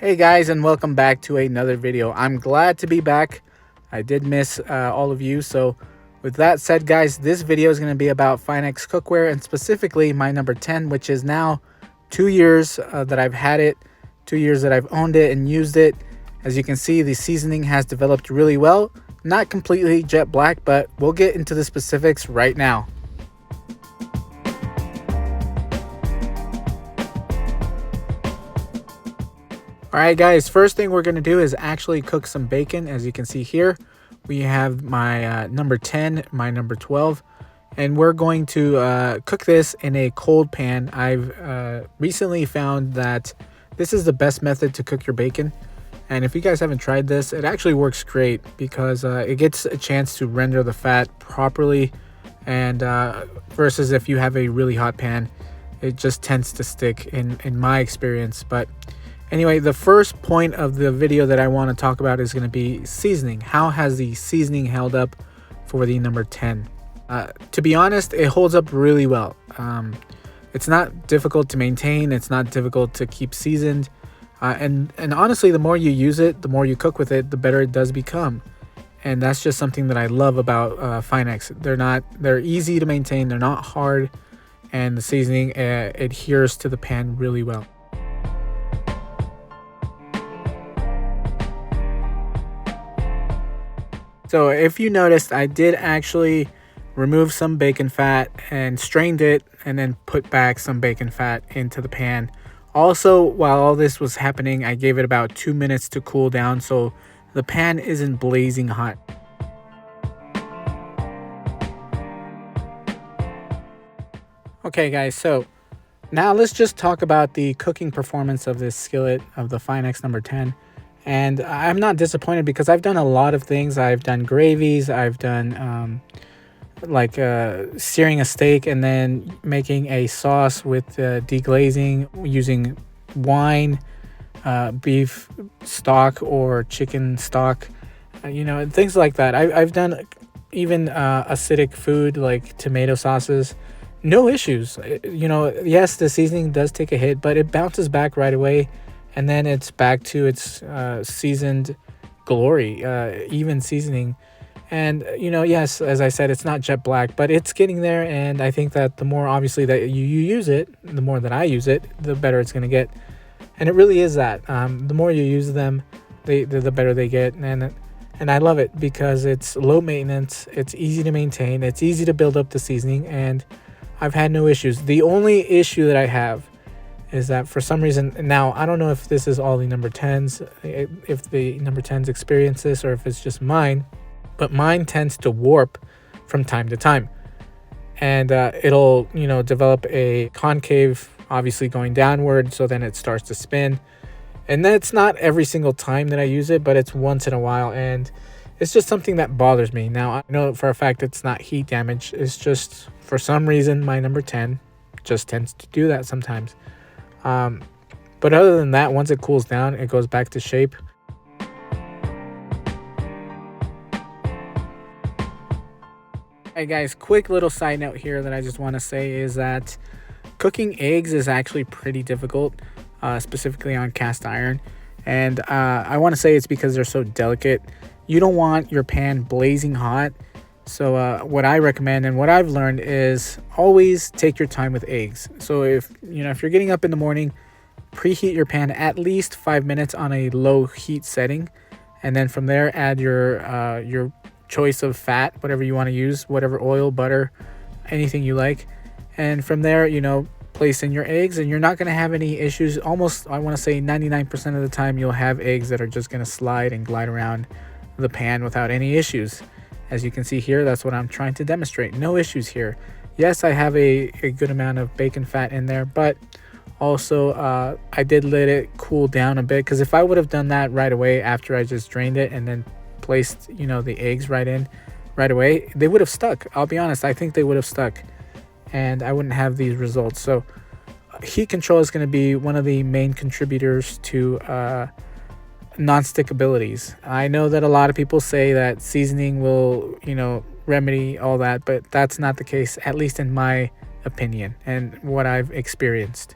Hey guys, and welcome back to another video. I'm glad to be back. I did miss all of you. So with that said, guys, this video is going to be about Finex cookware, and specifically my number 10, which is now 2 years that I've had it, 2 years that I've owned it and used it. As you can see, the seasoning has developed really well. Not completely jet black, but we'll get into the specifics right now. Alright guys, first thing we're going to do is actually cook some bacon. As you can see here, we have my number 10, my number 12, and we're going to cook this in a cold pan. I've recently found that this is the best method to cook your bacon. And if you guys haven't tried this, it actually works great because it gets a chance to render the fat properly, and versus if you have a really hot pan, it just tends to stick in my experience. But anyway, the first point of the video that I want to talk about is going to be seasoning. How has the seasoning held up for the number 10? To be honest, it holds up really well. It's not difficult to maintain. It's not difficult to keep seasoned. And honestly, the more you use it, the more you cook with it, the better it does become. And that's just something that I love about Finex. They're easy to maintain. They're not hard. And the seasoning adheres to the pan really well. So if you noticed, I did actually remove some bacon fat and strained it and then put back some bacon fat into the pan. Also, while all this was happening, I gave it about 2 minutes to cool down so the pan isn't blazing hot. Okay guys, so now let's just talk about the cooking performance of this skillet of the Finex number 10. And I'm not disappointed because I've done a lot of things. I've done gravies, I've done searing a steak and then making a sauce with deglazing using wine, beef stock or chicken stock, things like that. I've done even acidic food like tomato sauces. No issues. Yes, the seasoning does take a hit, but it bounces back right away. And then it's back to its seasoned glory, even seasoning. And, yes, as I said, it's not jet black, but it's getting there. And I think that the more, obviously, that you use it, the more that I use it, the better it's going to get. And it really is that. The more you use them, the better they get. And I love it because it's low maintenance. It's easy to maintain. It's easy to build up the seasoning. And I've had no issues. The only issue that I have is that for some reason, now I don't know if this is all the number 10s, if the number 10s experience this or if it's just mine, but mine tends to warp from time to time. And it'll, develop a concave, obviously going downward, so then it starts to spin. And that's not every single time that I use it, but it's once in a while, and it's just something that bothers me. Now, I know for a fact it's not heat damage, it's just for some reason my number 10 just tends to do that sometimes. But other than that, once it cools down, it goes back to shape. Hey guys, quick little side note here that I just want to say is that cooking eggs is actually pretty difficult, specifically on cast iron. And I want to say it's because they're so delicate. You don't want your pan blazing hot. So what I recommend and what I've learned is always take your time with eggs. So if you're getting up in the morning, preheat your pan at least 5 minutes on a low heat setting, and then from there add your choice of fat, whatever you want to use, whatever oil, butter, anything you like. And from there, place in your eggs, and you're not going to have any issues. Almost, I want to say 99% of the time, you'll have eggs that are just going to slide and glide around the pan without any issues. As you can see here, that's what I'm trying to demonstrate. No issues here. Yes, I have a good amount of bacon fat in there, but also I did let it cool down a bit, because if I would have done that right away after I just drained it and then placed, the eggs right in right away, they would have stuck. I'll be honest, I think they would have stuck and I wouldn't have these results. So heat control is going to be one of the main contributors to non-stick abilities. I know that a lot of people say that seasoning will, remedy all that, but that's not the case, at least in my opinion and what I've experienced.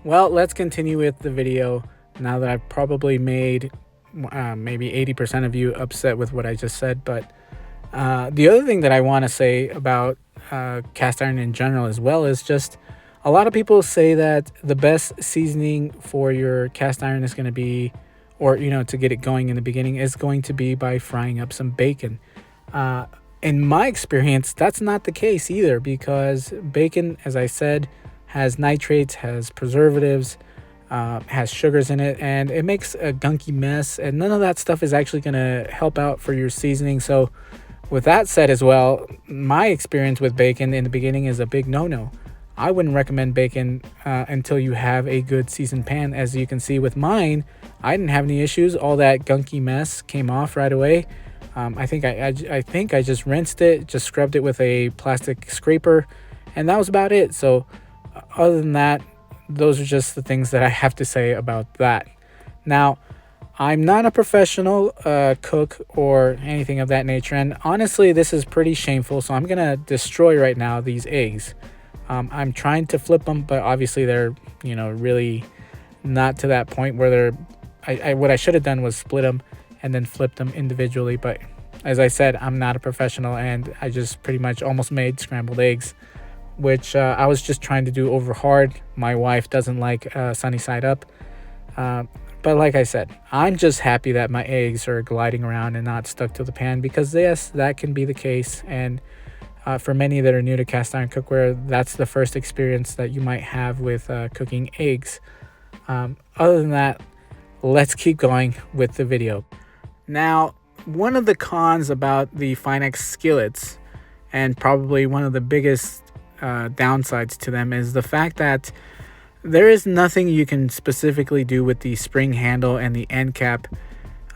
Well, let's continue with the video. now that I've probably made maybe 80% of you upset with what I just said. But the other thing that I want to say about cast iron in general as well is just a lot of people say that the best seasoning for your cast iron is going to be, or to get it going in the beginning, is going to be by frying up some bacon. In my experience, that's not the case either, because bacon, as I said, has nitrates, has preservatives, has sugars in it, and it makes a gunky mess, and none of that stuff is actually going to help out for your seasoning. So with that said as well, my experience with bacon in the beginning is a big no-no. I wouldn't recommend bacon until you have a good seasoned pan. As you can see with mine, I didn't have any issues. All that gunky mess came off right away. I think I just rinsed it, just scrubbed it with a plastic scraper, and that was about it. So other than that, those are just the things that I have to say about that. Now, I'm not a professional cook or anything of that nature, and honestly, this is pretty shameful. So I'm gonna destroy right now these eggs. I'm trying to flip them, but obviously they're really not to that point where they're. What I should have done was split them and then flip them individually. But as I said, I'm not a professional, and I just pretty much almost made scrambled eggs, which I was just trying to do over hard. My wife doesn't like sunny side up. But like I said, I'm just happy that my eggs are gliding around and not stuck to the pan, because yes, that can be the case. And for many that are new to cast iron cookware, that's the first experience that you might have with cooking eggs. Other than that, let's keep going with the video. Now, one of the cons about the Finex skillets, and probably one of the biggest downsides to them, is the fact that there is nothing you can specifically do with the spring handle and the end cap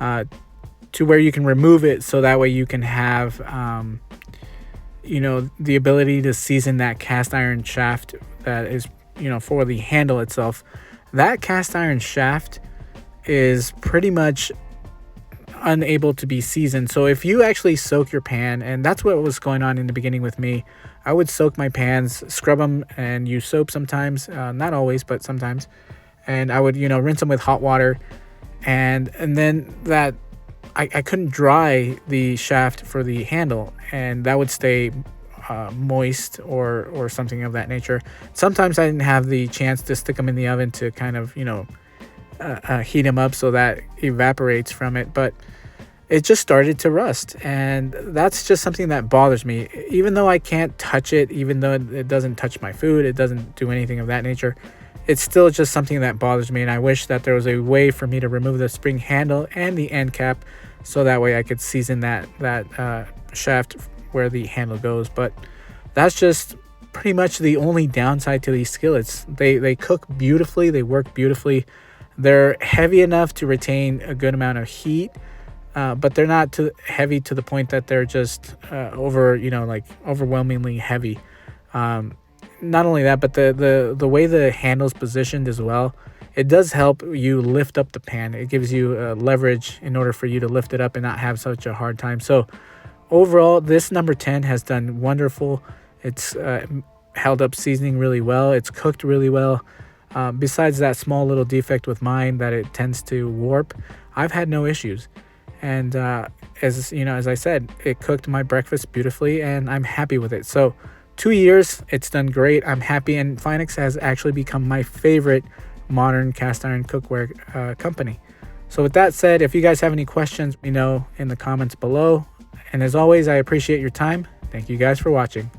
to where you can remove it, so that way you can have the ability to season that cast iron shaft that is for the handle itself. That cast iron shaft is pretty much unable to be seasoned. So if you actually soak your pan, and that's what was going on in the beginning with me, I would soak my pans, scrub them, and use soap sometimes, not always, but sometimes, and I would rinse them with hot water, and then that I couldn't dry the shaft for the handle, and that would stay moist or something of that nature. Sometimes I didn't have the chance to stick them in the oven to kind of heat them up so that evaporates from it, but it just started to rust, and that's just something that bothers me. Even though I can't touch it, even though it doesn't touch my food, it doesn't do anything of that nature, it's still just something that bothers me, and I wish that there was a way for me to remove the spring handle and the end cap, so that way I could season that shaft where the handle goes. But that's just pretty much the only downside to these skillets. They cook beautifully, they work beautifully, they're heavy enough to retain a good amount of heat, but they're not too heavy to the point that they're just overwhelmingly heavy. Not only that, but the way the handle's positioned as well, it does help you lift up the pan. It gives you leverage in order for you to lift it up and not have such a hard time. So overall, this number 10 has done wonderful. It's held up seasoning really well. It's cooked really well. Besides that small little defect with mine that it tends to warp, I've had no issues. And as I said, it cooked my breakfast beautifully, and I'm happy with it. So 2 years, it's done great. I'm happy, and Finex has actually become my favorite modern cast iron cookware company. So with that said, if you guys have any questions, let me know in the comments below. And as always, I appreciate your time. Thank you guys for watching.